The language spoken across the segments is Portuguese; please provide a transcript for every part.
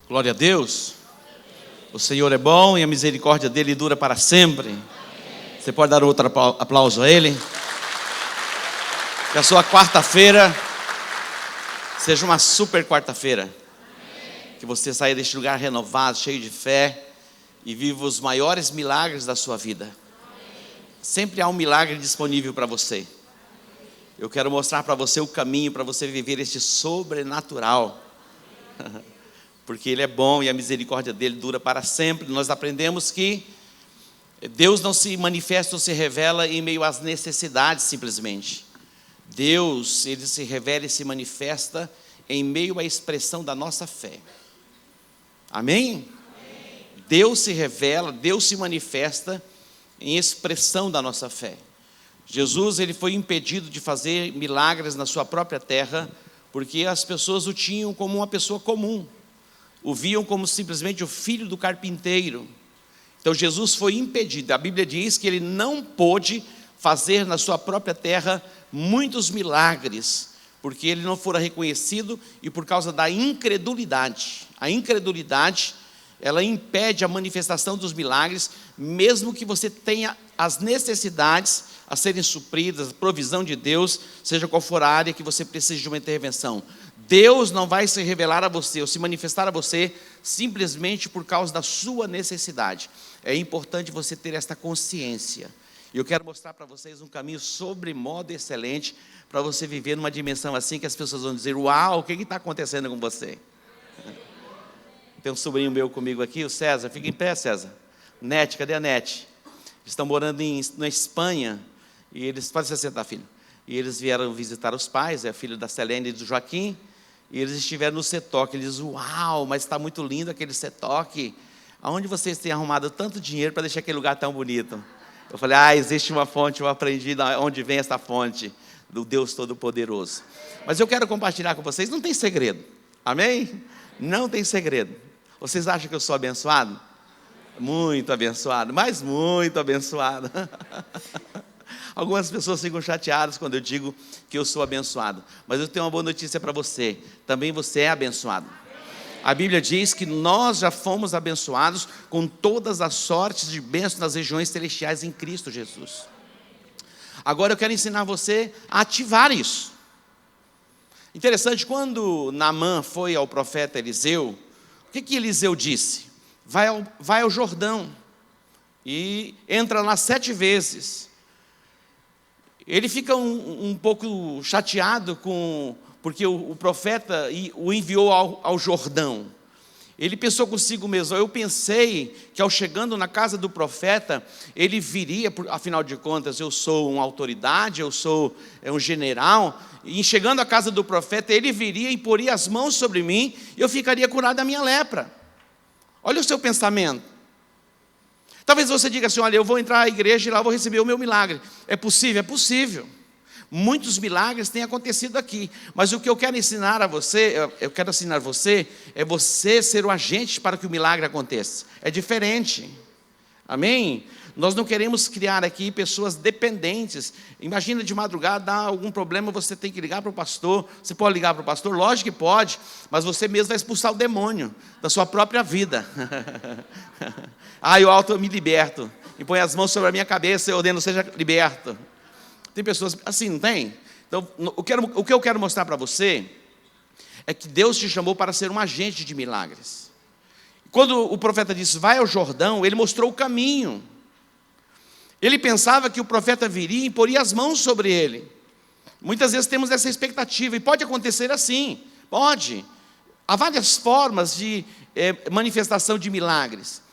Glória a Deus. O Senhor é bom e a misericórdia dele dura para sempre. Você pode dar outro aplauso a ele? Que a sua quarta-feira seja uma super quarta-feira. Que você saia deste lugar renovado, cheio de fé e viva os maiores milagres da sua vida. Sempre há um milagre disponível para você. Eu quero mostrar para você o caminho para você viver este sobrenatural. Porque Ele é bom e a misericórdia dele dura para sempre. Nós aprendemos que Deus não se manifesta ou se revela em meio às necessidades simplesmente. Deus, Ele se revela e se manifesta em meio à expressão da nossa fé. Amém? Deus se revela, Deus se manifesta em expressão da nossa fé. Jesus, Ele foi impedido de fazer milagres na sua própria terra, porque as pessoas o tinham como uma pessoa comum. O viam como simplesmente o filho do carpinteiro. Então Jesus foi impedido. A Bíblia diz que ele não pôde fazer na sua própria terra muitos milagres, porque ele não fora reconhecido e por causa da incredulidade. A incredulidade, ela impede a manifestação dos milagres, mesmo que você tenha as necessidades a serem supridas, a provisão de Deus, seja qual for a área que você precise de uma intervenção. Deus não vai se revelar a você ou se manifestar a você simplesmente por causa da sua necessidade. É importante você ter esta consciência. E eu quero mostrar para vocês um caminho sobremodo excelente para você viver numa dimensão assim que as pessoas vão dizer: uau, o que está acontecendo com você? Tem um sobrinho meu comigo aqui, o César. Fica em pé, César. Nete, cadê a Nete? Eles estão morando na Espanha. E eles, pode se sentar, filho. E eles vieram visitar os pais, é filho da Selene e do Joaquim. E eles estiveram no CETOC. Eles dizem: uau, mas está muito lindo aquele CETOC. Aonde vocês têm arrumado tanto dinheiro para deixar aquele lugar tão bonito? Eu falei: existe uma fonte, eu aprendi de onde vem essa fonte, do Deus Todo-Poderoso. Mas eu quero compartilhar com vocês, não tem segredo. Amém? Não tem segredo. Vocês acham que eu sou abençoado? Muito abençoado, mas muito abençoado. Algumas pessoas ficam chateadas quando eu digo que eu sou abençoado. Mas eu tenho uma boa notícia para você. Também você é abençoado. A Bíblia diz que nós já fomos abençoados com todas as sortes de bênçãos nas regiões celestiais em Cristo Jesus. Agora eu quero ensinar você a ativar isso. Interessante, quando Naamã foi ao profeta Eliseu, o que Eliseu disse? Vai ao Jordão e entra lá 7 vezes. Ele fica um pouco chateado porque o profeta o enviou ao Jordão. Ele pensou consigo mesmo: eu pensei que ao chegando na casa do profeta, ele viria, afinal de contas, eu sou uma autoridade, eu sou um general, e chegando à casa do profeta, ele viria e poria as mãos sobre mim, e eu ficaria curado da minha lepra. Olha o seu pensamento. Talvez você diga assim: olha, eu vou entrar à igreja e lá vou receber o meu milagre. É possível? É possível. Muitos milagres têm acontecido aqui. Mas o que eu quero ensinar a você, é você ser o agente para que o milagre aconteça. É diferente. Amém? Nós não queremos criar aqui pessoas dependentes. Imagina de madrugada, dá algum problema, você tem que ligar para o pastor. Você pode ligar para o pastor? Lógico que pode, mas você mesmo vai expulsar o demônio da sua própria vida. Eu me liberto, e põe as mãos sobre a minha cabeça e ordeno: seja liberto. Tem pessoas assim, não tem? Então, o que eu quero mostrar para você é que Deus te chamou para ser um agente de milagres. Quando o profeta disse: vai ao Jordão, ele mostrou o caminho. Ele pensava que o profeta viria e poria as mãos sobre ele. Muitas vezes temos essa expectativa, e pode acontecer assim, pode. Há várias formas de manifestação de milagres.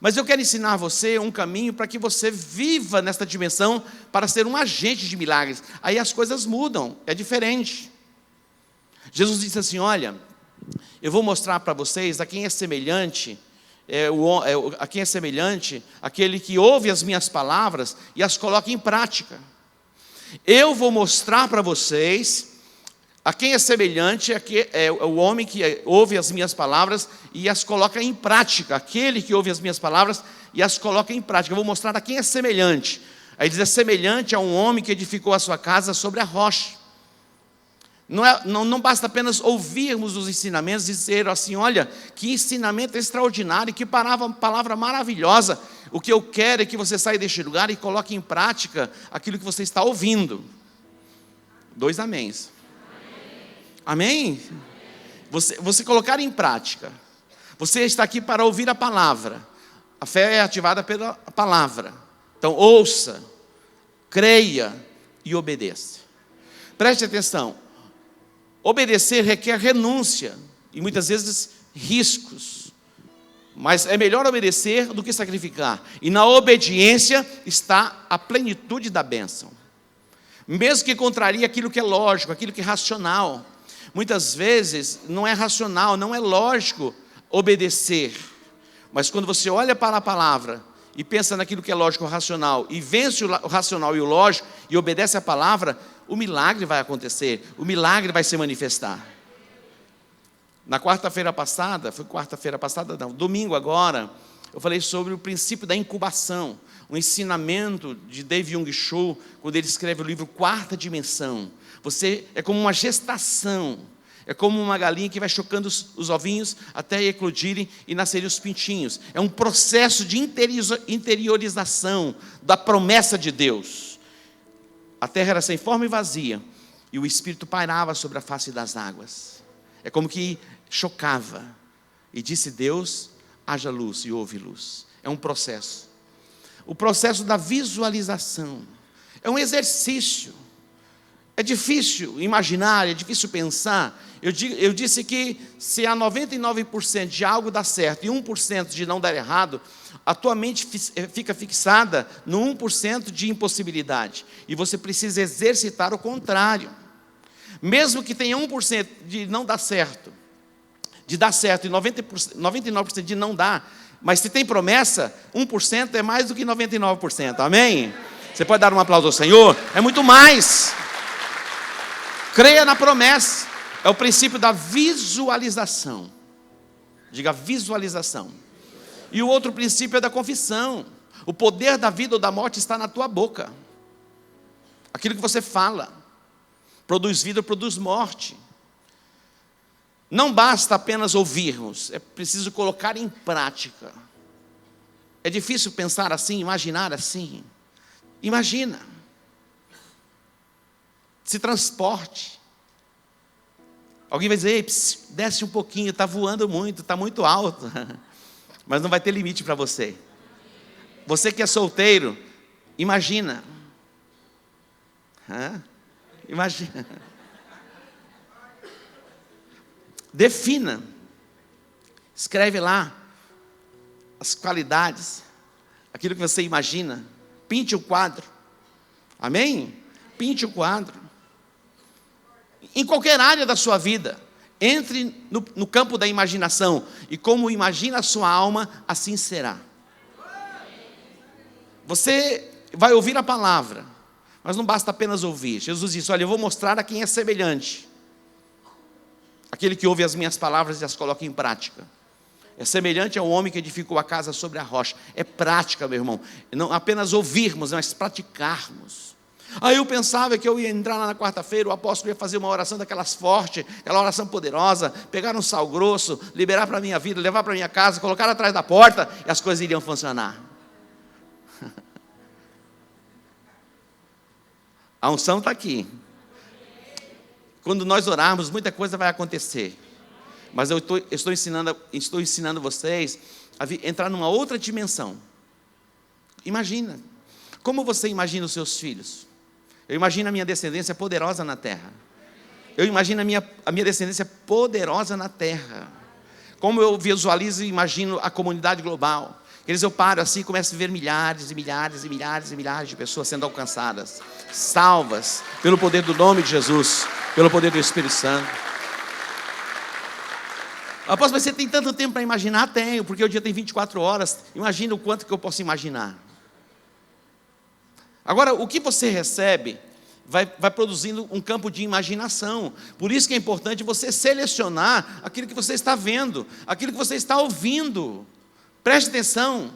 Mas eu quero ensinar você um caminho para que você viva nesta dimensão para ser um agente de milagres. Aí as coisas mudam, é diferente. Jesus disse assim: olha, eu vou mostrar para vocês a quem é semelhante, a quem é semelhante aquele que ouve as minhas palavras e as coloca em prática. Eu vou mostrar para vocês a quem é semelhante é o homem que ouve as minhas palavras e as coloca em prática. Aquele que ouve as minhas palavras e as coloca em prática. Eu vou mostrar a quem é semelhante. Aí diz: é semelhante a um homem que edificou a sua casa sobre a rocha. Não basta apenas ouvirmos os ensinamentos e dizer assim: olha, que ensinamento extraordinário, que palavra maravilhosa. O que eu quero é que você saia deste lugar e coloque em prática aquilo que você está ouvindo. 2 améns. Amém? Você colocar em prática. Você está aqui para ouvir a palavra. A fé é ativada pela palavra. Então ouça, creia e obedeça. Preste atenção. Obedecer requer renúncia e muitas vezes riscos. Mas é melhor obedecer do que sacrificar. E na obediência está a plenitude da bênção. Mesmo que contrarie aquilo que é lógico, aquilo que é racional. Muitas vezes não é racional, não é lógico obedecer. Mas quando você olha para a palavra e pensa naquilo que é lógico, racional, e vence o racional e o lógico, e obedece a palavra, o milagre vai acontecer, o milagre vai se manifestar. Na domingo agora, eu falei sobre o princípio da incubação, um ensinamento de David Jung Cho, quando ele escreve o livro Quarta Dimensão. Você é como uma gestação, é como uma galinha que vai chocando os ovinhos até eclodirem e nascerem os pintinhos. É um processo de interiorização da promessa de Deus. A terra era sem forma e vazia, e o Espírito pairava sobre a face das águas. É como que chocava, e disse Deus: haja luz, e houve luz. É um processo. O processo da visualização é um exercício. É difícil imaginar, é difícil pensar. Eu disse que se há 99% de algo dar certo e 1% de não dar errado, a tua mente fica fixada no 1% de impossibilidade. E você precisa exercitar o contrário. Mesmo que tenha 1% de não dar certo, de dar certo e 99% de não dar, mas se tem promessa, 1% é mais do que 99%, amém? Você pode dar um aplauso ao Senhor? É muito mais. Creia na promessa. É o princípio da visualização. Diga visualização. E o outro princípio é da confissão. O poder da vida ou da morte está na tua boca. Aquilo que você fala produz vida ou produz morte. Não basta apenas ouvirmos, é preciso colocar em prática. É difícil pensar assim, imaginar assim. Imagina. Se transporte. Alguém vai dizer: ei, desce um pouquinho, está voando muito, está muito alto. Mas não vai ter limite para você. Você que é solteiro, imagina. Imagina. Defina. Escreve lá as qualidades, aquilo que você imagina. Pinte o quadro. Amém? Pinte o quadro. Em qualquer área da sua vida, entre no campo da imaginação, e como imagina a sua alma, assim será. Você vai ouvir a palavra, mas não basta apenas ouvir. Jesus disse: olha, eu vou mostrar a quem é semelhante. Aquele que ouve as minhas palavras e as coloca em prática. É semelhante ao homem que edificou a casa sobre a rocha. É prática, meu irmão. Não apenas ouvirmos, mas praticarmos. Aí eu pensava que eu ia entrar lá na quarta-feira, o apóstolo ia fazer uma oração daquelas fortes, aquela oração poderosa, pegar um sal grosso, liberar para a minha vida, levar para a minha casa, colocar atrás da porta, e as coisas iriam funcionar. A unção está aqui. Quando nós orarmos, muita coisa vai acontecer. Mas eu estou ensinando vocês a entrar numa outra dimensão. Imagina. Como você imagina os seus filhos? Eu imagino a minha descendência poderosa na terra. Eu imagino a minha descendência poderosa na terra. Como eu visualizo e imagino a comunidade global. Eu paro assim e começo a ver milhares e milhares e milhares e milhares de pessoas sendo alcançadas, salvas, pelo poder do nome de Jesus, pelo poder do Espírito Santo. Apóstolo, mas você tem tanto tempo para imaginar? Tenho, porque o dia tem 24 horas. Imagina o quanto que eu posso imaginar. Agora, o que você recebe vai produzindo um campo de imaginação. Por isso que é importante você selecionar aquilo que você está vendo, aquilo que você está ouvindo. Preste atenção,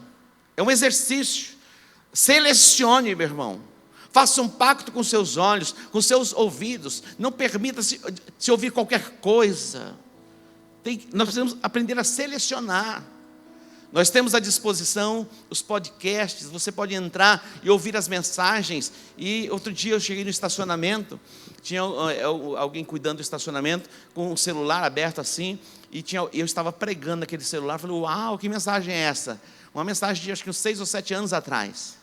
é um exercício. Selecione, meu irmão, Faça um pacto com seus olhos, com seus ouvidos. Não permita-se ouvir qualquer coisa. Nós precisamos aprender a selecionar. Nós temos à disposição os podcasts. Você pode entrar e ouvir as mensagens. E outro dia eu cheguei no estacionamento. Tinha alguém cuidando do estacionamento, com o celular aberto assim. E eu estava pregando naquele celular. Falei, uau, que mensagem é essa? Uma mensagem de acho que uns 6 ou 7 anos atrás.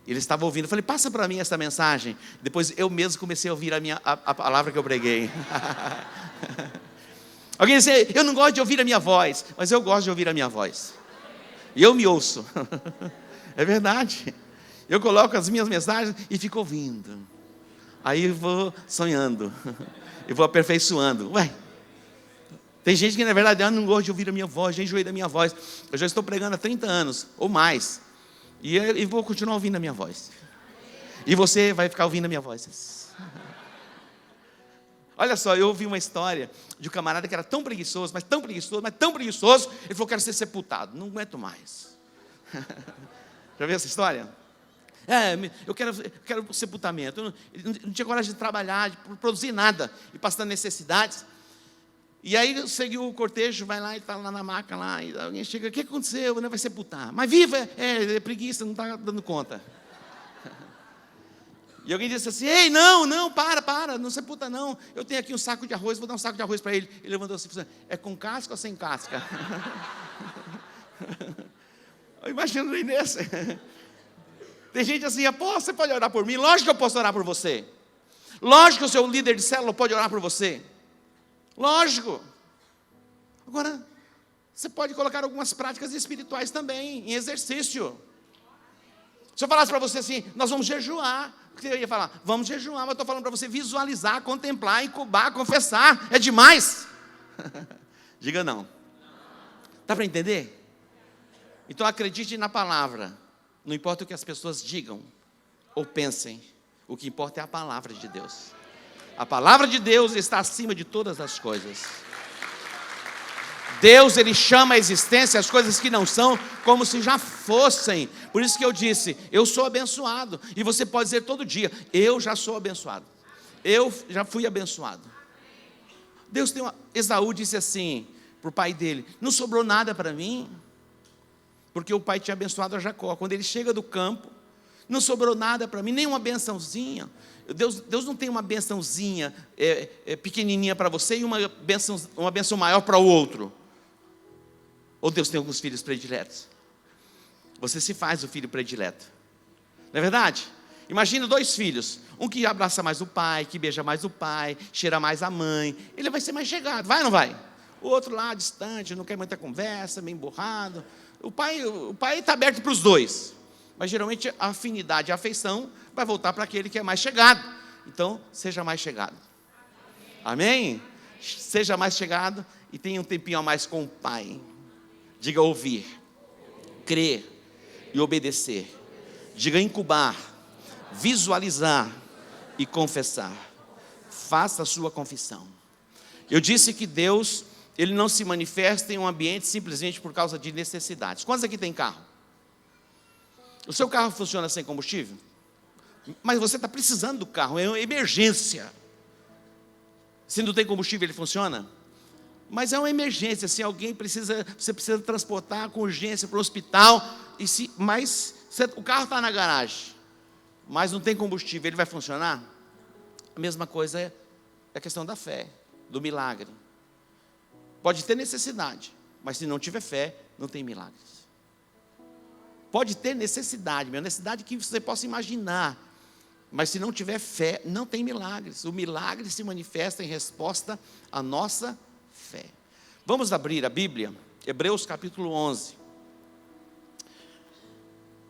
Ele estava ouvindo. Eu falei, passa para mim essa mensagem. Depois eu mesmo comecei a ouvir a palavra que eu preguei. Alguém diz, eu não gosto de ouvir a minha voz, mas eu gosto de ouvir a minha voz. E eu me ouço. É verdade. Eu coloco as minhas mensagens e fico ouvindo. Aí eu vou sonhando. Eu vou aperfeiçoando. Ué, tem gente que na verdade não gosta de ouvir a minha voz, já enjoei da minha voz. Eu já estou pregando há 30 anos ou mais. E vou continuar ouvindo a minha voz. E você vai ficar ouvindo a minha voz. Olha só, eu ouvi uma história de um camarada que era tão preguiçoso, mas tão preguiçoso, mas tão preguiçoso. Ele falou, quero ser sepultado, não aguento mais. Já viu essa história? Eu quero sepultamento. Eu não tinha coragem de trabalhar, de produzir nada, e passando necessidades. E aí seguiu o cortejo, vai lá e está lá na maca, lá, e alguém chega, o que aconteceu? Não vai sepultar. Mas viva, é preguiça, não está dando conta. E alguém disse assim, ei, não, para, não sepulta não. Eu tenho aqui um saco de arroz, vou dar um saco de arroz para ele. Ele levantou assim, é com casca ou sem casca? Eu imagino aí nesse. Tem gente assim, você pode orar por mim? Lógico que eu posso orar por você. Lógico que o seu líder de célula pode orar por você. Lógico. Agora, você pode colocar algumas práticas espirituais também, em exercício. Se eu falasse para você assim, nós vamos jejuar, você ia falar, vamos jejuar, mas eu estou falando para você visualizar, contemplar, incubar, confessar, é demais. Diga não. Dá para entender? Então acredite na palavra, não importa o que as pessoas digam ou pensem, o que importa é a palavra de Deus. A palavra de Deus está acima de todas as coisas. Deus, Ele chama a existência as coisas que não são, como se já fossem. Por isso que eu disse, eu sou abençoado. E você pode dizer todo dia, eu já sou abençoado. Eu já fui abençoado. Deus tem Esaú disse assim, para o pai dele, não sobrou nada para mim, porque o pai tinha abençoado a Jacó. Quando ele chega do campo, não sobrou nada para mim, nem uma bençãozinha. Deus não tem uma bençãozinha pequenininha para você e uma benção maior para o outro. Ou Deus tem alguns filhos prediletos? Você se faz o filho predileto. Não é verdade? Imagina 2 filhos. Um que abraça mais o pai, que beija mais o pai, cheira mais a mãe. Ele vai ser mais chegado, vai ou não vai? O outro lá, distante, não quer muita conversa, meio emburrado. O pai está aberto para os 2. Mas geralmente a afinidade, a afeição vai voltar para aquele que é mais chegado. Então, seja mais chegado. Amém? Seja mais chegado e tenha um tempinho a mais com o pai. Diga ouvir, crer e obedecer. Diga incubar, visualizar e confessar. Faça a sua confissão. Eu disse que Deus, Ele não se manifesta em um ambiente simplesmente por causa de necessidades. Quantos aqui tem carro? O seu carro funciona sem combustível? Mas você está precisando do carro, é uma emergência. Se não tem combustível, ele funciona? Mas é uma emergência, se alguém você precisa transportar com urgência para o hospital, o carro está na garagem, mas não tem combustível, ele vai funcionar? A mesma coisa é a questão da fé, do milagre. Pode ter necessidade, mas se não tiver fé, não tem milagres. Pode ter necessidade que você possa imaginar, mas se não tiver fé, não tem milagres. O milagre se manifesta em resposta à nossa fé. Vamos abrir a Bíblia, Hebreus capítulo 11.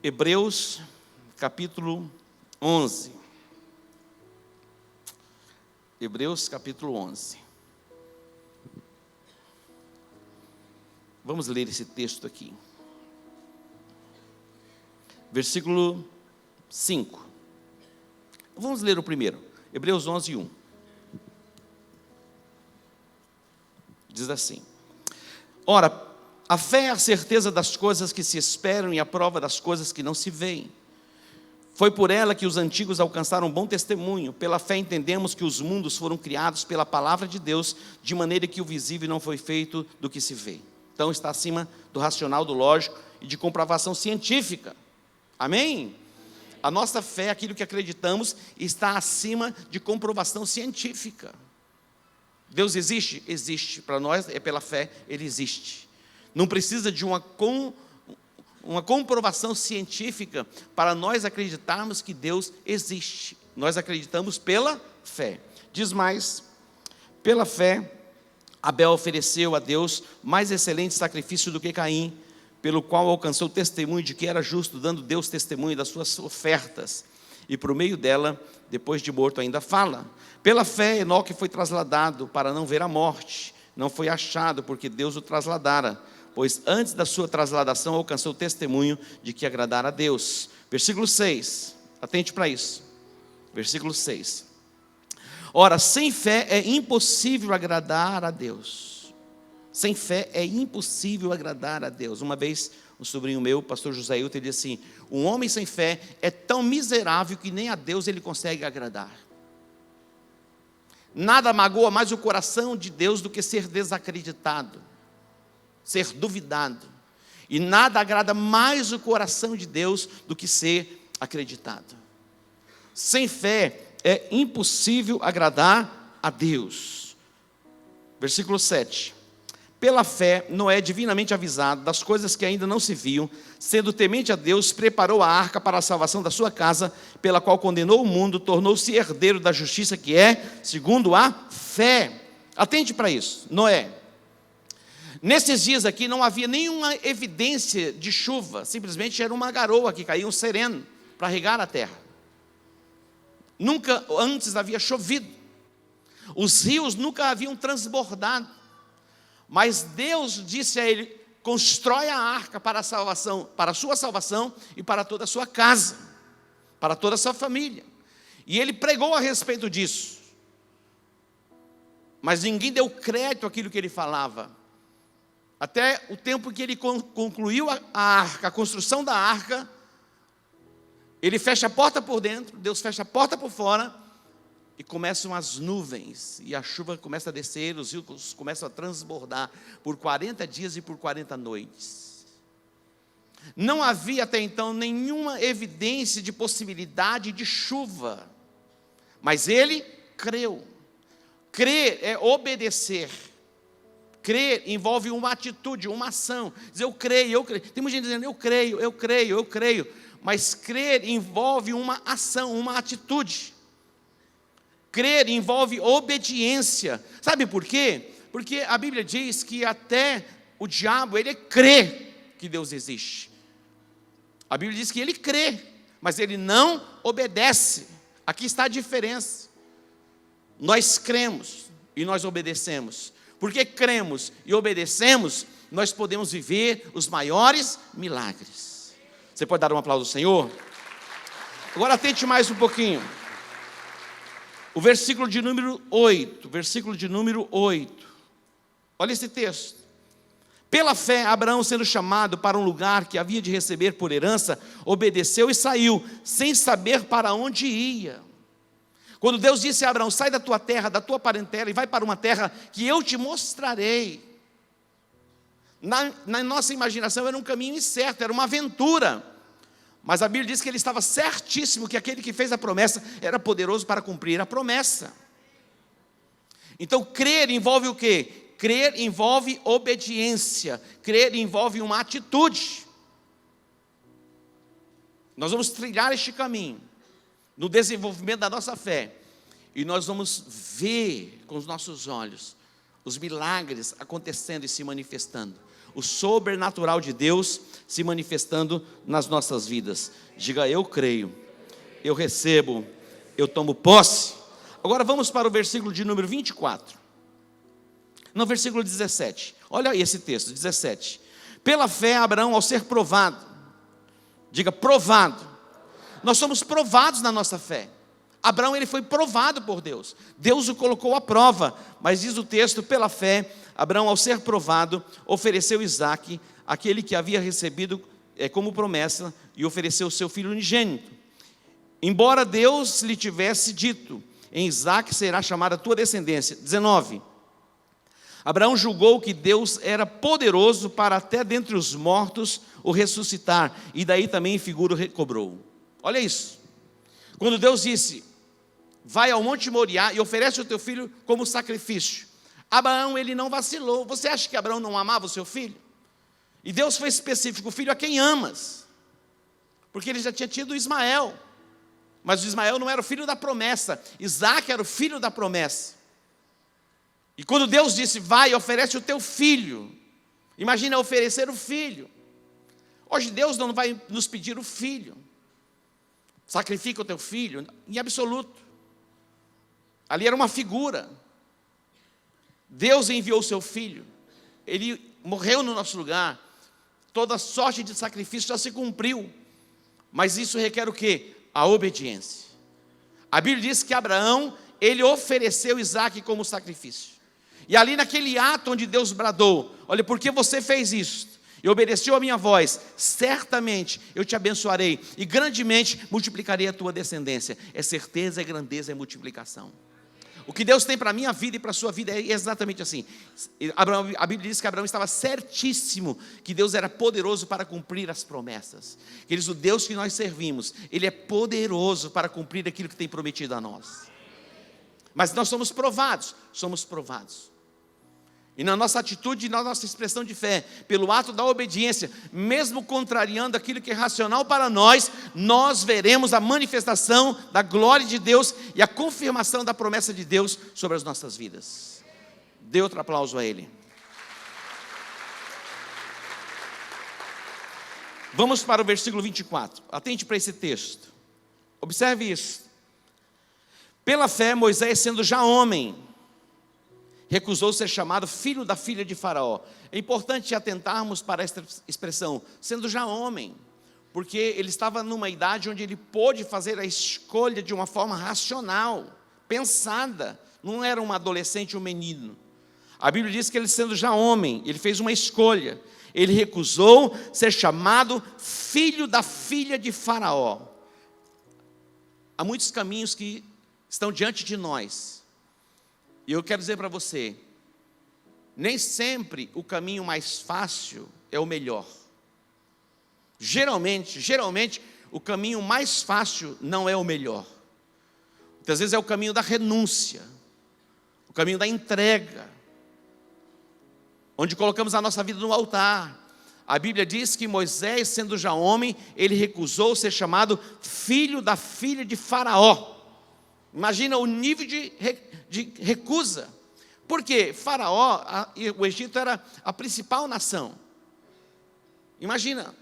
Hebreus capítulo 11. Hebreus capítulo 11. Vamos ler esse texto aqui. Versículo 5. Vamos ler o primeiro. Hebreus 11, 1. Diz assim: ora, a fé é a certeza das coisas que se esperam e a prova das coisas que não se veem. Foi por ela que os antigos alcançaram um bom testemunho. Pela fé entendemos que os mundos foram criados pela palavra de Deus, de maneira que o visível não foi feito do que se vê. Então está acima do racional, do lógico e de comprovação científica. Amém? A nossa fé, aquilo que acreditamos, está acima de comprovação científica. Deus existe? Existe. Para nós, é pela fé, Ele existe. Não precisa de uma comprovação científica para nós acreditarmos que Deus existe. Nós acreditamos pela fé. Diz mais, pela fé, Abel ofereceu a Deus mais excelente sacrifício do que Caim, pelo qual alcançou o testemunho de que era justo, dando Deus testemunho das suas ofertas. E por meio dela, depois de morto, ainda fala. Pela fé, Enoque foi trasladado para não ver a morte. Não foi achado, porque Deus o trasladara, pois antes da sua trasladação alcançou o testemunho de que agradara a Deus. Versículo 6, atente para isso. Versículo 6. Ora, sem fé é impossível agradar a Deus. Sem fé é impossível agradar a Deus. Uma vez, um sobrinho meu, o pastor José Hilton, ele disse assim: um homem sem fé é tão miserável que nem a Deus ele consegue agradar. Nada magoa mais o coração de Deus do que ser desacreditado, ser duvidado. E nada agrada mais o coração de Deus do que ser acreditado. Sem fé é impossível agradar a Deus. Versículo 7. Pela fé, Noé, divinamente avisado das coisas que ainda não se viam, sendo temente a Deus, preparou a arca para a salvação da sua casa, pela qual condenou o mundo, tornou-se herdeiro da justiça que é, segundo a fé. Atente para isso, Noé. Nesses dias aqui não havia nenhuma evidência de chuva, simplesmente era uma garoa que caía, um sereno, para regar a terra. Nunca antes havia chovido, os rios nunca haviam transbordado. Mas Deus disse a ele: constrói a arca para a salvação, para a sua salvação e para toda a sua casa, para toda a sua família. E ele pregou a respeito disso. Mas ninguém deu crédito àquilo que ele falava. Até o tempo que ele concluiu a arca, a construção da arca, ele fecha a porta por dentro, Deus fecha a porta por fora, e começam as nuvens, e a chuva começa a descer, os rios começam a transbordar, por 40 dias e por 40 noites. Não havia até então nenhuma evidência de possibilidade de chuva, mas ele creu. Crer é obedecer. Crer envolve uma atitude, uma ação. Dizer eu creio, eu creio. Tem muita gente dizendo eu creio, eu creio, eu creio. Mas crer envolve uma ação, uma atitude. Crer envolve obediência. Sabe por quê? Porque a Bíblia diz que até o diabo, ele crê que Deus existe. A Bíblia diz que ele crê, mas ele não obedece. Aqui está a diferença. Nós cremos e nós obedecemos. Porque cremos e obedecemos, nós podemos viver os maiores milagres. Você pode dar um aplauso ao Senhor? Agora atente mais um pouquinho. O versículo de número 8, olha esse texto. Pela fé, Abraão, sendo chamado para um lugar que havia de receber por herança, obedeceu e saiu, sem saber para onde ia. Quando Deus disse a Abraão: sai da tua terra, da tua parentela, e vai para uma terra que eu te mostrarei. Na nossa imaginação era um caminho incerto, era uma aventura. Mas a Bíblia diz que ele estava certíssimo que aquele que fez a promessa era poderoso para cumprir a promessa. Então, crer envolve o quê? Crer envolve obediência. Crer envolve uma atitude. Nós vamos trilhar este caminho no desenvolvimento da nossa fé. E nós vamos ver com os nossos olhos os milagres acontecendo e se manifestando. O sobrenatural de Deus se manifestando nas nossas vidas. Diga: eu creio, eu recebo, eu tomo posse. Agora vamos para o versículo de número 24. No versículo 17. Olha aí esse texto, 17. Pela fé, Abraão, ao ser provado. Diga: provado. Nós somos provados na nossa fé. Abraão, ele foi provado por Deus. Deus o colocou à prova. Mas diz o texto: pela fé, Abraão, ao ser provado, ofereceu Isaque, aquele que havia recebido como promessa, e ofereceu o seu filho unigênito. embora Deus lhe tivesse dito: em Isaque será chamada a tua descendência. 19. Abraão julgou que Deus era poderoso para até dentre os mortos o ressuscitar, e daí também em figura o recobrou. Olha isso. Quando Deus disse: vai ao Monte Moriá e oferece o teu filho como sacrifício, Abraão, ele não vacilou. Você acha que Abraão não amava o seu filho? E Deus foi específico: o filho a quem amas, porque ele já tinha tido Ismael, mas o Ismael não era o filho da promessa, Isaque era o filho da promessa. E quando Deus disse: vai, oferece o teu filho, imagina oferecer o filho. Hoje Deus não vai nos pedir o filho, sacrifica o teu filho, em absoluto. Ali era uma figura. Deus enviou o seu filho, ele morreu no nosso lugar, toda sorte de sacrifício já se cumpriu, mas isso requer o quê? A obediência. A Bíblia diz que Abraão, ele ofereceu Isaque como sacrifício. E ali naquele ato onde Deus bradou: olha, porque você fez isso e obedeceu a minha voz, certamente eu te abençoarei e grandemente multiplicarei a tua descendência. É certeza, é grandeza, é multiplicação. O que Deus tem para a minha vida e para a sua vida é exatamente assim. A Bíblia diz que Abraão estava certíssimo que Deus era poderoso para cumprir as promessas. Queridos, o Deus que nós servimos, Ele é poderoso para cumprir aquilo que tem prometido a nós. Mas nós somos provados. E na nossa atitude, na nossa expressão de fé, pelo ato da obediência, mesmo contrariando aquilo que é racional para nós, nós veremos a manifestação da glória de Deus e a confirmação da promessa de Deus sobre as nossas vidas. Dê outro aplauso a Ele. Vamos para o versículo 24. Atente para esse texto. Observe isso. Pela fé, Moisés, sendo já homem, recusou ser chamado filho da filha de Faraó. É importante atentarmos para esta expressão, sendo já homem, porque ele estava numa idade onde ele pôde fazer a escolha de uma forma racional, pensada. Não era um adolescente, um menino. A Bíblia diz que ele, sendo já homem, ele fez uma escolha. Ele recusou ser chamado filho da filha de Faraó. Há muitos caminhos que estão diante de nós. E eu quero dizer para você, nem sempre o caminho mais fácil é o melhor. Geralmente, o caminho mais fácil não é o melhor. Muitas vezes é o caminho da renúncia, o caminho da entrega, onde colocamos a nossa vida no altar. A Bíblia diz que Moisés, sendo já homem, ele recusou ser chamado filho da filha de Faraó. Imagina o nível de recusa. Por quê? Faraó, o Egito era a principal nação. Imagina,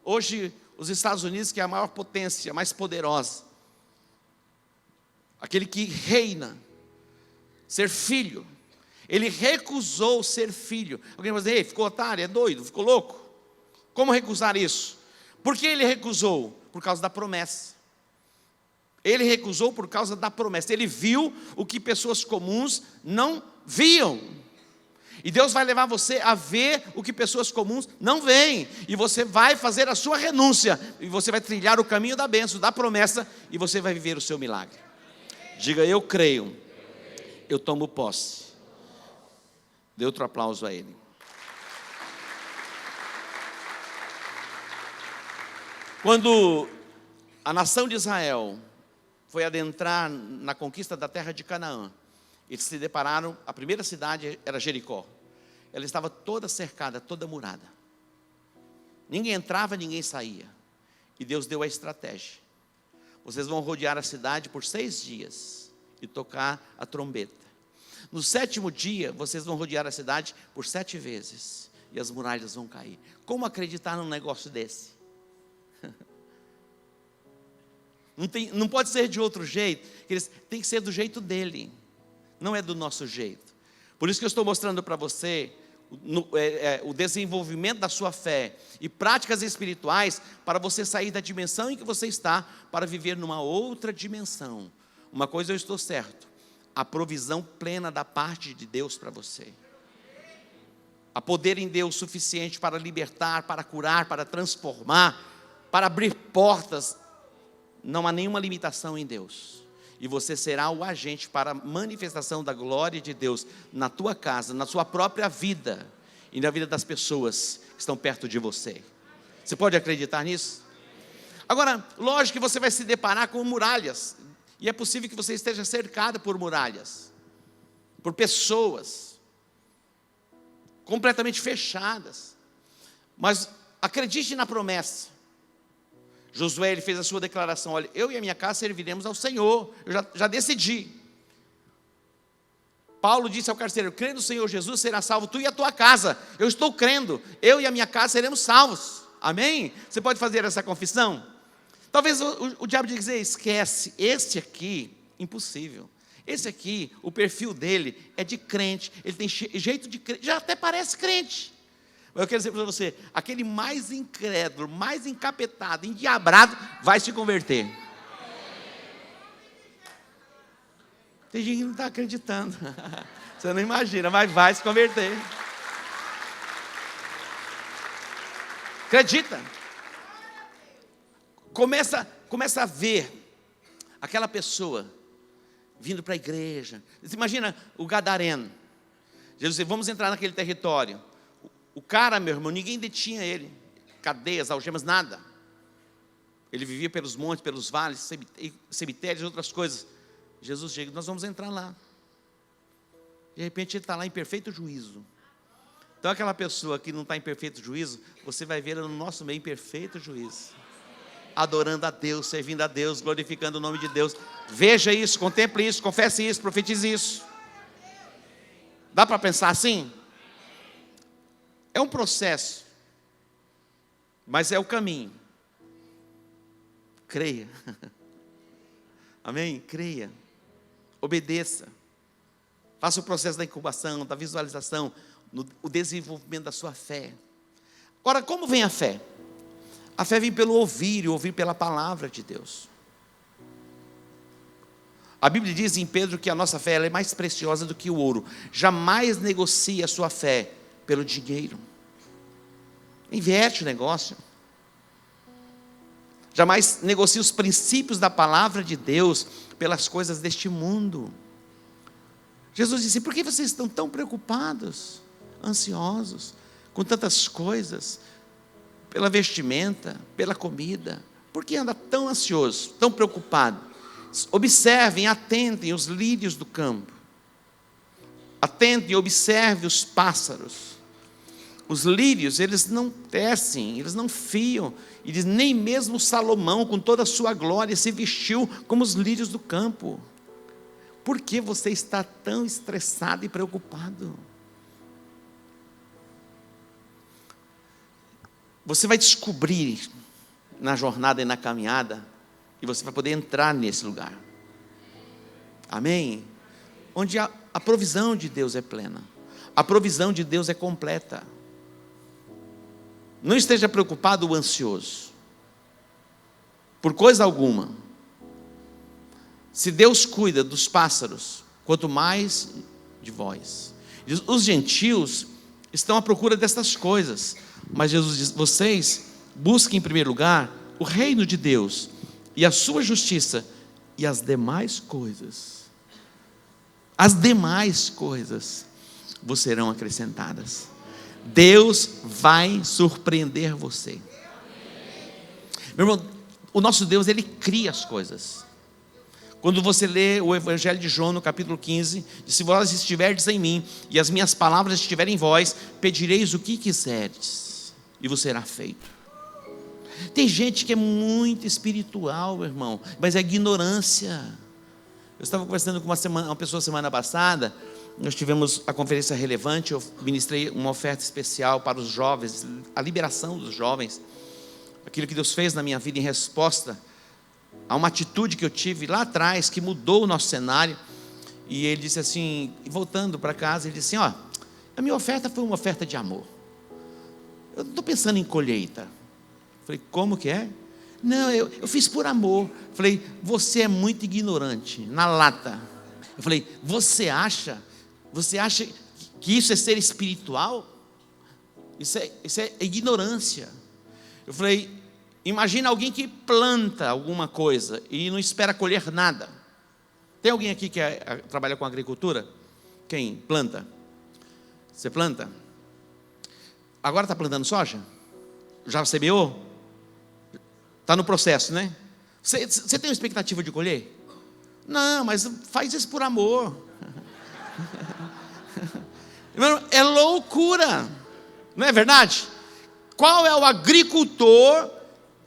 hoje os Estados Unidos, que é a maior potência, a mais poderosa, aquele que reina, ser filho. Ele recusou ser filho. Alguém vai dizer: ei, ficou otário, é doido, ficou louco? Como recusar isso? Por que ele recusou? Por causa da promessa. Ele recusou por causa da promessa. Ele viu o que pessoas comuns não viam. E Deus vai levar você a ver o que pessoas comuns não veem. E você vai fazer a sua renúncia. E você vai trilhar o caminho da bênção, da promessa. E você vai viver o seu milagre. Diga: eu creio. Eu tomo posse. Dê outro aplauso a Ele. Quando a nação de Israel foi adentrar na conquista da terra de Canaã, eles se depararam, a primeira cidade era Jericó. Ela estava toda cercada, toda murada. Ninguém entrava, ninguém saía. E Deus deu a estratégia: vocês vão rodear a cidade por 6 dias e tocar a trombeta. No 7º dia, vocês vão rodear a cidade por 7 vezes e as muralhas vão cair. Como acreditar num negócio desse? Não pode ser de outro jeito. Tem que ser do jeito dele, não é do nosso jeito. Por isso que eu estou mostrando para você o desenvolvimento da sua fé e práticas espirituais para você sair da dimensão em que você está para viver numa outra dimensão. Uma coisa eu estou certo: a provisão plena da parte de Deus para você. Há poder em Deus suficiente para libertar, para curar, para transformar, para abrir portas não há nenhuma limitação em Deus. E você será o agente para a manifestação da glória de Deus na tua casa, na sua própria vida e na vida das pessoas que estão perto de você. Você pode acreditar nisso? Agora, lógico que você vai se deparar com muralhas, e é possível que você esteja cercado por muralhas, por pessoas completamente fechadas, mas acredite na promessa. Josué, ele fez a sua declaração: olha, eu e a minha casa serviremos ao Senhor, eu já decidi. Paulo disse ao carcereiro: crê no Senhor Jesus, será salvo tu e a tua casa. Eu estou crendo, eu e a minha casa seremos salvos, amém? Você pode fazer essa confissão? Talvez o diabo diga: esquece, este aqui, impossível. Esse aqui, o perfil dele é de crente, ele tem jeito de crente, já até parece crente. Mas eu quero dizer para você, aquele mais incrédulo, mais encapetado, endiabrado, vai se converter. Tem gente que não está acreditando. Você não imagina, mas vai se converter. Acredita? Começa a ver aquela pessoa vindo para a igreja. Você imagina o gadareno. Jesus disse: vamos entrar naquele território. O cara, meu irmão, ninguém detinha ele. Cadeias, algemas, nada. Ele vivia pelos montes, pelos vales, cemitérios e outras coisas. Jesus chega: nós vamos entrar lá. De repente ele está lá em perfeito juízo. Então aquela pessoa que não está em perfeito juízo, você vai ver ela no nosso meio em perfeito juízo, adorando a Deus, servindo a Deus, glorificando o nome de Deus. Veja isso, contemple isso, confesse isso, profetize isso. Dá para pensar assim? É um processo, mas é o caminho. Creia. Amém? Creia. Obedeça. Faça o processo da incubação, da visualização, o desenvolvimento da sua fé. Agora, como vem a fé? A fé vem pelo ouvir, e ouvir pela palavra de Deus. A Bíblia diz em Pedro que a nossa fé ela é mais preciosa do que o ouro. Jamais negocie a sua fé pelo dinheiro. Inverte o negócio. Jamais negocie os princípios da palavra de Deus pelas coisas deste mundo. Jesus disse: por que vocês estão tão preocupados, ansiosos, com tantas coisas? Pela vestimenta, pela comida. Por que anda tão ansioso, tão preocupado? Observem, atentem os lírios do campo. Atentem e observem os pássaros. Os lírios, eles não tecem, eles não fiam. Eles, nem mesmo Salomão, com toda a sua glória, se vestiu como os lírios do campo. Por que você está tão estressado e preocupado? Você vai descobrir na jornada e na caminhada, e você vai poder entrar nesse lugar. Amém? Onde a provisão de Deus é plena. A provisão de Deus é completa. Não esteja preocupado ou ansioso por coisa alguma. Se Deus cuida dos pássaros, quanto mais de vós. Os gentios estão à procura destas coisas, mas Jesus diz: vocês busquem em primeiro lugar o reino de Deus e a sua justiça, e as demais coisas vos serão acrescentadas. Deus vai surpreender você. Meu irmão, o nosso Deus, Ele cria as coisas. Quando você lê o Evangelho de João, no capítulo 15, diz: se vós estiverdes em mim, e as minhas palavras estiverem em vós, pedireis o que quiserdes, e vos será feito. Tem gente que é muito espiritual, meu irmão, mas é ignorância. Eu estava conversando com uma pessoa semana passada. Nós tivemos a conferência relevante. Eu ministrei uma oferta especial para os jovens, a liberação dos jovens, aquilo que Deus fez na minha vida em resposta a uma atitude que eu tive lá atrás, que mudou o nosso cenário. E ele disse assim, voltando para casa, ele disse assim: a minha oferta foi uma oferta de amor. Eu não estou pensando em colheita. Falei: como que é? Não, eu fiz por amor. Falei: você é muito ignorante, na lata. Eu falei: você acha que isso é ser espiritual? Isso é ignorância. Eu falei: Imagina alguém que planta alguma coisa e não espera colher nada. Tem alguém aqui que trabalha com agricultura? Quem planta? Você planta? Agora está plantando soja? Já semeou? Está no processo, né? Você tem uma expectativa de colher? Não, mas faz isso por amor. É loucura, não é verdade? Qual é o agricultor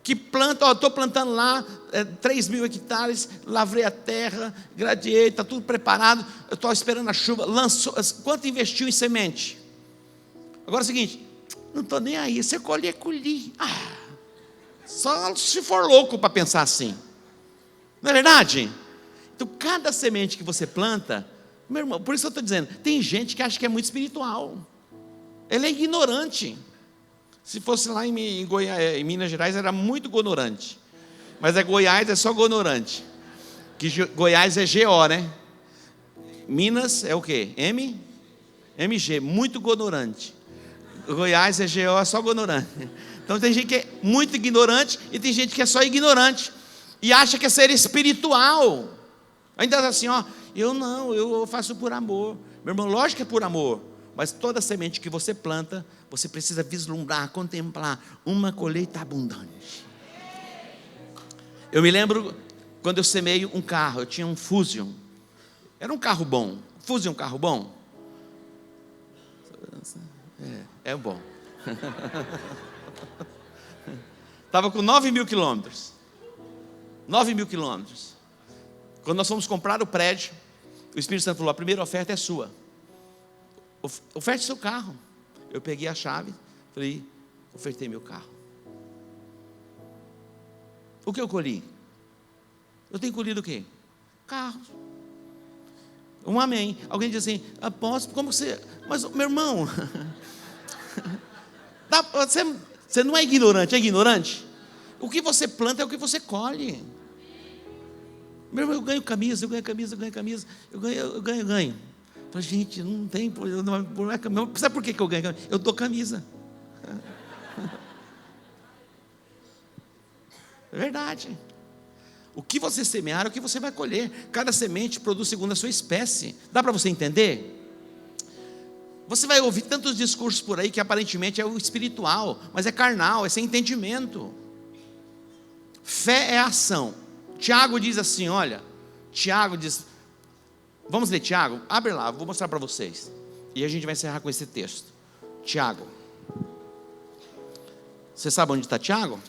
que planta? Estou plantando lá 3.000 hectares, lavrei a terra, gradiei, está tudo preparado, eu estou esperando a chuva, lançou, quanto investiu em semente? Agora é o seguinte, não estou nem aí, você colher, colhi. Só se for louco para pensar assim, não é verdade? Então cada semente que você planta, meu irmão, por isso eu estou dizendo, tem gente que acha que é muito espiritual, ele é ignorante. Se fosse lá em Goiás, em Minas Gerais, era muito ignorante. Mas Goiás é só ignorante. Que Goiás é GO, né? Minas é o quê? MG, muito ignorante. Goiás é GO, é só ignorante. Então tem gente que é muito ignorante e tem gente que é só ignorante e acha que é ser espiritual. Ainda assim, eu faço por amor. Meu irmão, lógico que é por amor. Mas toda semente que você planta, você precisa vislumbrar, contemplar uma colheita abundante. Eu me lembro quando eu semeei um carro, eu tinha um Fusion. Era um carro bom. Fusion é um carro bom? É bom. Estava com 9.000 quilômetros. 9.000 quilômetros. Quando nós fomos comprar o prédio, o Espírito Santo falou: a primeira oferta é sua. Oferte seu carro. Eu peguei a chave, falei, ofertei meu carro. O que eu colhi? Eu tenho colhido o quê? Carros. Um amém. Alguém diz assim, apóstolo, como você... Mas, meu irmão, você não é ignorante, é ignorante? O que você planta é o que você colhe. Meu irmão, eu ganho camisa, eu ganho. Falei, gente, não tem problema. Sabe por que eu ganho? Eu dou camisa. É verdade. O que você semear é o que você vai colher. Cada semente produz segundo a sua espécie. Dá para você entender? Você vai ouvir tantos discursos por aí que aparentemente é o espiritual, mas é carnal, é sem entendimento. Fé é ação. Tiago diz assim, vamos ler Tiago? Abre lá, vou mostrar para vocês. E a gente vai encerrar com esse texto. Tiago. Você sabe onde está Tiago?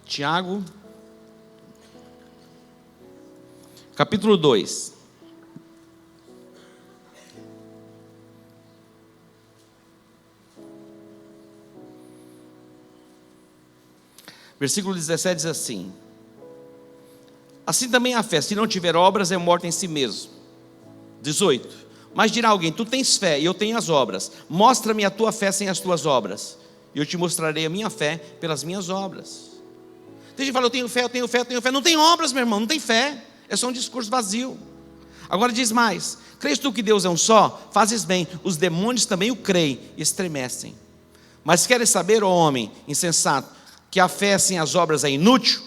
Tiago, capítulo 2. Versículo 17 diz assim: assim também a fé, se não tiver obras, é morta em si mesmo. 18. Mas dirá alguém, tu tens fé e eu tenho as obras, mostra-me a tua fé sem as tuas obras, e eu te mostrarei a minha fé pelas minhas obras. Tem gente que fala, eu tenho fé, não tem obras, meu irmão, não tem fé, é só um discurso vazio. Agora diz mais: crês tu que Deus é um só? Fazes bem, os demônios também o creem e estremecem. Mas queres saber, ó homem insensato, que a fé sem as obras é inútil?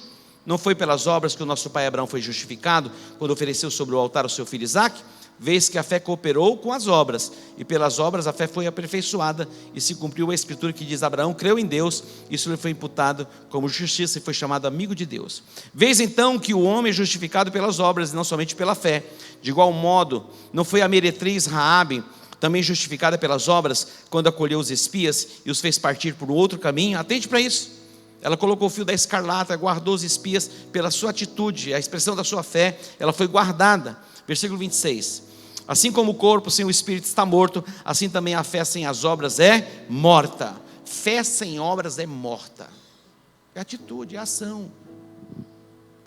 Não foi pelas obras que o nosso pai Abraão foi justificado, quando ofereceu sobre o altar o seu filho Isaque? Vês que a fé cooperou com as obras, e pelas obras a fé foi aperfeiçoada, e se cumpriu a escritura que diz: Abraão creu em Deus, isso lhe foi imputado como justiça, e foi chamado amigo de Deus. Vês então que o homem é justificado pelas obras, e não somente pela fé. De igual modo, não foi a meretriz Raabe também justificada pelas obras, quando acolheu os espias, e os fez partir por outro caminho? Atente para isso. Ela colocou o fio da escarlata, guardou os espias pela sua atitude, a expressão da sua fé, ela foi guardada. Versículo 26. Assim como o corpo sem o espírito está morto, assim também a fé sem as obras é morta. Fé sem obras é morta. É atitude, é ação.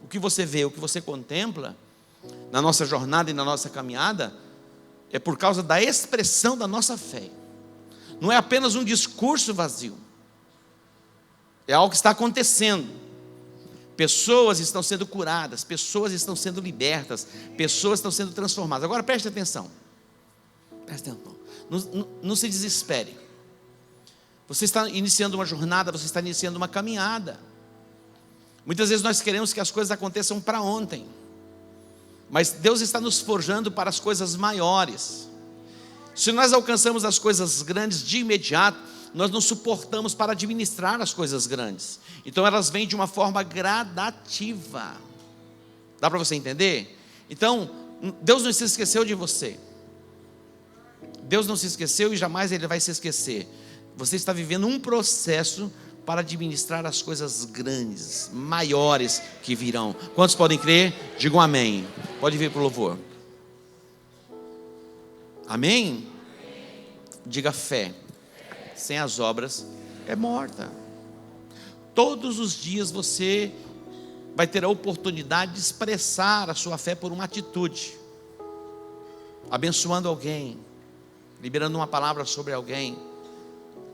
O que você vê, o que você contempla na nossa jornada e na nossa caminhada é por causa da expressão da nossa fé. Não é apenas um discurso vazio. É algo que está acontecendo. Pessoas estão sendo curadas, pessoas estão sendo libertas, pessoas estão sendo transformadas. Agora preste atenção. Presta atenção. Não se desespere. Você está iniciando uma jornada, você está iniciando uma caminhada. Muitas vezes nós queremos que as coisas aconteçam para ontem, mas Deus está nos forjando para as coisas maiores. Se nós alcançamos as coisas grandes de imediato, nós não suportamos para administrar as coisas grandes. Então elas vêm de uma forma gradativa. Dá para você entender? Então, Deus não se esqueceu de você. Deus não se esqueceu e jamais Ele vai se esquecer. Você está vivendo um processo para administrar as coisas grandes, maiores que virão. Quantos podem crer? Digam amém. Pode vir para o louvor. Amém? Diga fé. Sem as obras é morta. Todos os dias você vai ter a oportunidade de expressar a sua fé por uma atitude, abençoando alguém, liberando uma palavra sobre alguém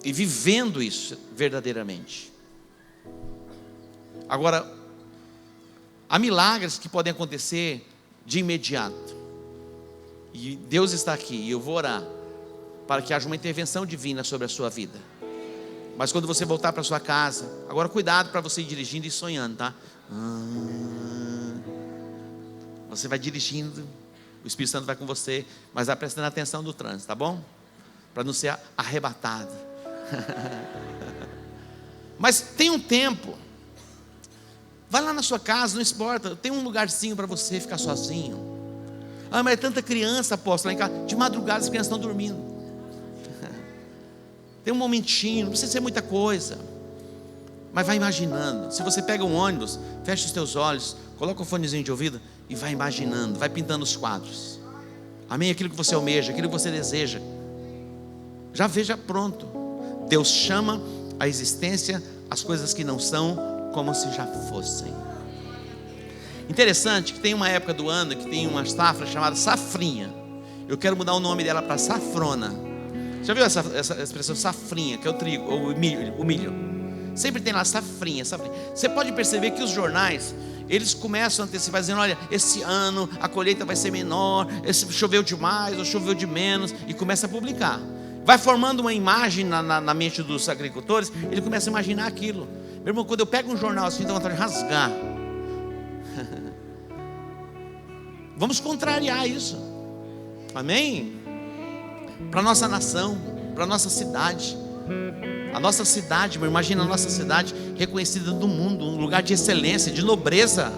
e vivendo isso verdadeiramente. Agora, há milagres que podem acontecer de imediato, e Deus está aqui, e eu vou orar para que haja uma intervenção divina sobre a sua vida. Mas quando você voltar para sua casa, agora cuidado para você ir dirigindo e sonhando, tá? Você vai dirigindo, o Espírito Santo vai com você, mas vai prestando atenção no trânsito, tá bom? Para não ser arrebatado. Mas tem um tempo. Vai lá na sua casa, não importa, tem um lugarzinho para você ficar sozinho. Mas é tanta criança, apóstolo, lá em casa. De madrugada as crianças estão dormindo. Tem um momentinho, não precisa ser muita coisa, mas vai imaginando. Se você pega um ônibus, fecha os teus olhos, coloca um fonezinho de ouvido e vai imaginando, vai pintando os quadros. Amém? Aquilo que você almeja, aquilo que você deseja, já veja pronto. Deus chama à existência as coisas que não são como se já fossem. Interessante que tem uma época do ano que tem uma safra chamada safrinha. Eu quero mudar o nome dela para safrona. Já viu essa expressão safrinha, que é o trigo, ou o milho? Sempre tem lá safrinha. Você pode perceber que os jornais, eles começam a antecipar, dizendo: olha, esse ano a colheita vai ser menor, choveu demais ou choveu de menos, e começa a publicar. Vai formando uma imagem na mente dos agricultores, ele começa a imaginar aquilo. Meu irmão, quando eu pego um jornal assim, dá vontade de rasgar. Vamos contrariar isso. Amém? Para a nossa nação, para a nossa cidade. A nossa cidade, imagina a nossa cidade reconhecida no mundo, um lugar de excelência, de nobreza.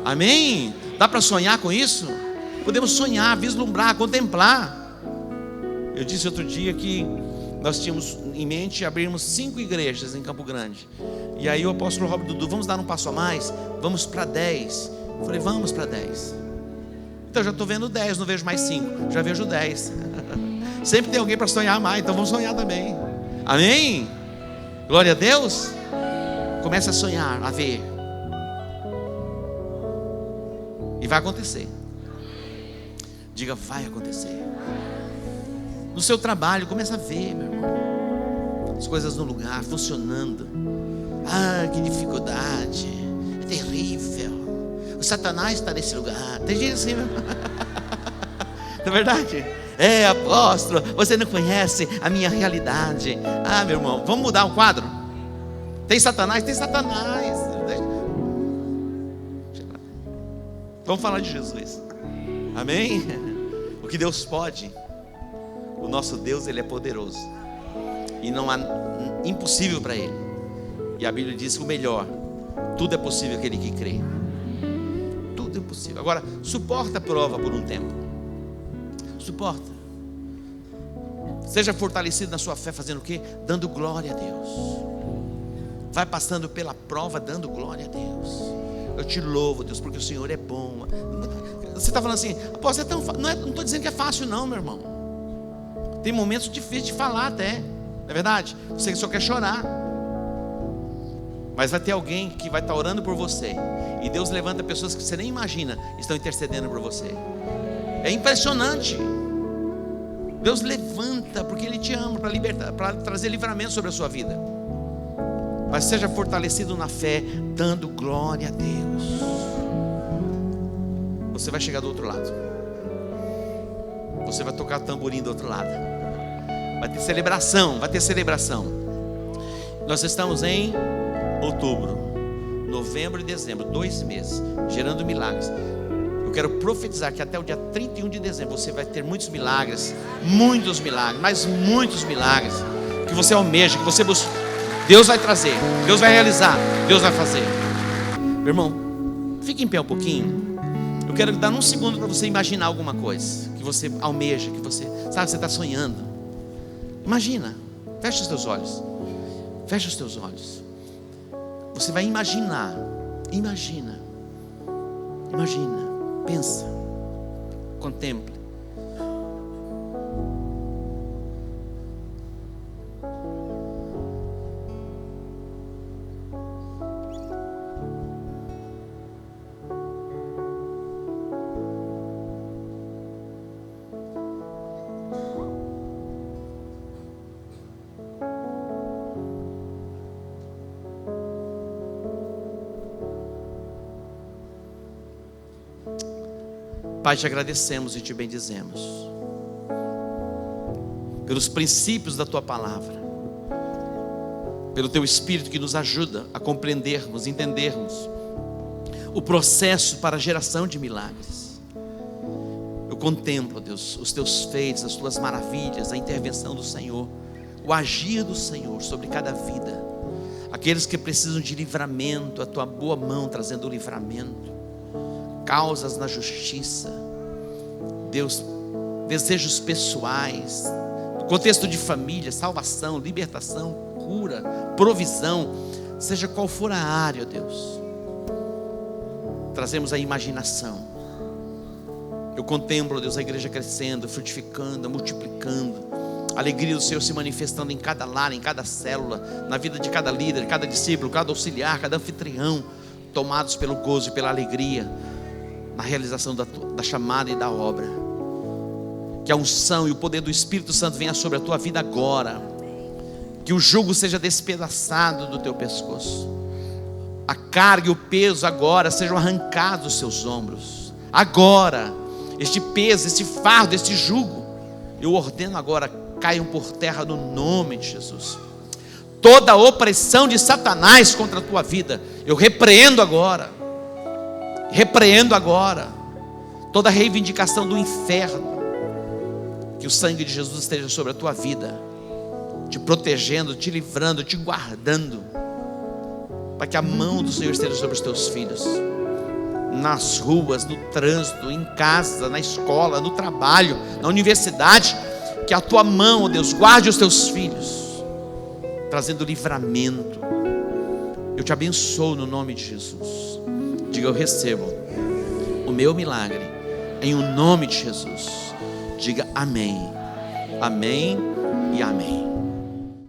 Amém? Dá para sonhar com isso? Podemos sonhar, vislumbrar, contemplar. Eu disse outro dia que nós tínhamos em mente abrirmos 5 igrejas em Campo Grande. E aí o apóstolo Robert Dudu: vamos dar um passo a mais? Vamos para 10. Eu falei: vamos para 10. Então eu já estou vendo 10, não vejo mais 5, já vejo 10. Sempre tem alguém para sonhar mais, então vamos sonhar também. Amém? Glória a Deus. Comece a sonhar, a ver, e vai acontecer. Diga: vai acontecer. No seu trabalho, começa a ver, meu irmão, as coisas no lugar, funcionando. Ah, que dificuldade, é terrível. O Satanás está nesse lugar. Tem gente assim, meu irmão. Não é verdade? É, apóstolo, você não conhece a minha realidade. Ah, meu irmão, vamos mudar o quadro. Tem Satanás? Tem Satanás. Vamos falar de Jesus. Amém? O que Deus pode. O nosso Deus, Ele é poderoso, e não há impossível para Ele. E a Bíblia diz que o melhor, tudo é possível aquele que crê. Tudo é possível. Agora, suporta a prova por um tempo. Suporta. Seja fortalecido na sua fé, fazendo o quê? Dando glória a Deus. Vai passando pela prova, dando glória a Deus. Eu te louvo, Deus, porque o Senhor é bom. Você está falando assim: apóstolo, não estou dizendo que é fácil não, meu irmão. Tem momentos difíceis de falar até, não é verdade? Você só quer chorar. Mas vai ter alguém que vai estar orando por você, e Deus levanta pessoas que você nem imagina estão intercedendo por você. É impressionante. Deus levanta porque Ele te ama, para libertar, para trazer livramento sobre a sua vida. Mas seja fortalecido na fé, dando glória a Deus. Você vai chegar do outro lado. você vai tocar tamborim do outro lado. Vai ter celebração, vai ter celebração. Nós estamos em outubro, novembro e dezembro, 2 meses, gerando milagres. Eu quero profetizar que até o dia 31 de dezembro você vai ter muitos milagres, mas muitos milagres que você almeja, que você busca. Deus vai trazer, Deus vai realizar, Deus vai fazer. Meu irmão, fique em pé um pouquinho. Eu quero dar um segundo para você imaginar alguma coisa que você almeja, que você sabe, você está sonhando. Imagina, fecha os teus olhos. Fecha os teus olhos. Você vai imaginar. Imagina, pensa, contemple. Pai, te agradecemos e te bendizemos pelos princípios da tua palavra, pelo teu Espírito que nos ajuda a compreendermos, entendermos o processo para a geração de milagres. Eu contemplo, Deus, os teus feitos, as tuas maravilhas, a intervenção do Senhor, o agir do Senhor sobre cada vida. Aqueles que precisam de livramento, a tua boa mão trazendo o livramento. Causas na justiça, Deus, desejos pessoais, contexto de família, salvação, libertação, cura, provisão, seja qual for a área, Deus, trazemos a imaginação. Eu contemplo, Deus, a igreja crescendo, frutificando, multiplicando, a alegria do Senhor se manifestando em cada lar, em cada célula, na vida de cada líder, cada discípulo, cada auxiliar, cada anfitrião, tomados pelo gozo e pela alegria na realização da chamada e da obra. Que a unção e o poder do Espírito Santo venha sobre a tua vida agora. Que o jugo seja despedaçado do teu pescoço. A carga e o peso agora sejam arrancados dos seus ombros. Agora, este peso, este fardo, este jugo, eu ordeno agora, caiam por terra no nome de Jesus. Toda a opressão de Satanás contra a tua vida, eu repreendo agora. Toda a reivindicação do inferno. Que o sangue de Jesus esteja sobre a tua vida, te protegendo, te livrando, te guardando, para que a mão do Senhor esteja sobre os teus filhos, nas ruas, no trânsito, em casa, na escola, no trabalho, na universidade. Que a tua mão, ó Deus, guarde os teus filhos, trazendo livramento. Eu te abençoo no nome de Jesus. Diga: eu recebo o meu milagre em o nome de Jesus. Diga amém, amém e amém.